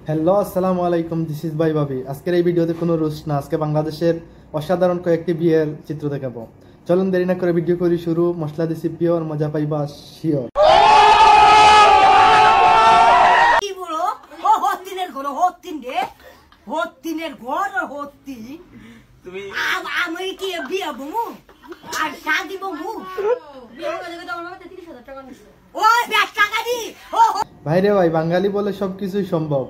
Hello, আসসালামু আলাইকুম, this is ভাই ভাবি। আজকের এই ভিডিওতে কোনো রুশ না, আজকে বাংলাদেশের অসাধারণ কয়েকটি বিয়ের চিত্র দেখাবো। চলুন দেরি না করে ভিডিও করি শুরু। মশলা দিছি পিওর, মজা পাইবা শিওর। কি বলো ও হত্তিনের ঘর হত্তিন রে হত্তিনের ঘর হত্তি তুমি আমি কি বিয়ে বমু আর শাদি বমু বিয়ে করে তো আমার মাথায় 30,000 টাকা নিছে ওই 20 টাকা দি ভাইরে ভাই, বাঙালি বলে সবকিছুই সম্ভব।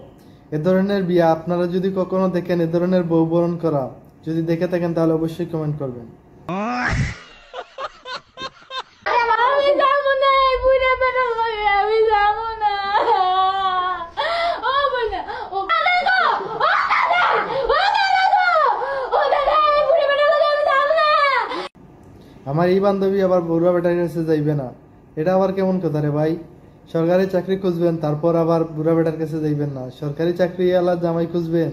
এ ধরনের বিয়ে আপনারা যদি কখনো দেখেন, এ ধরনের বউ বরণ করা যদি দেখে থাকেন, তাহলে অবশ্যই কমেন্ট করবেন। আমার এই বান্ধবী আবার বুড়া বেটার কাছে যাইবে না, এটা আবার কেমন কথা রে ভাই? সরকারি চাকরি খুঁজবেন, তারপর আবার বুড়া বেটার কাছে যাইবেন না? সরকারি চাকরি আলা জামাই খুঁজবেন?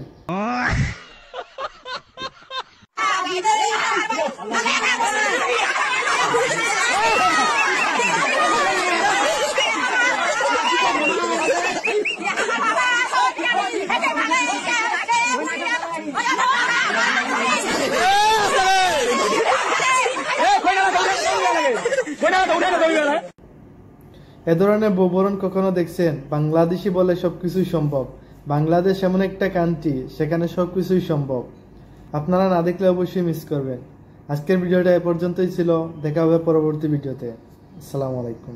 এ ধরনের ববরণ কখনো দেখছেন? বাংলাদেশি বলে সবকিছুই সম্ভব। বাংলাদেশ এমন একটা কান্ট্রি, সেখানে সবকিছুই সম্ভব। আপনারা না দেখলে অবশ্যই মিস করবেন। আজকের ভিডিওটা এ পর্যন্তই ছিল, দেখা হবে পরবর্তী ভিডিওতে। আসসালামু আলাইকুম।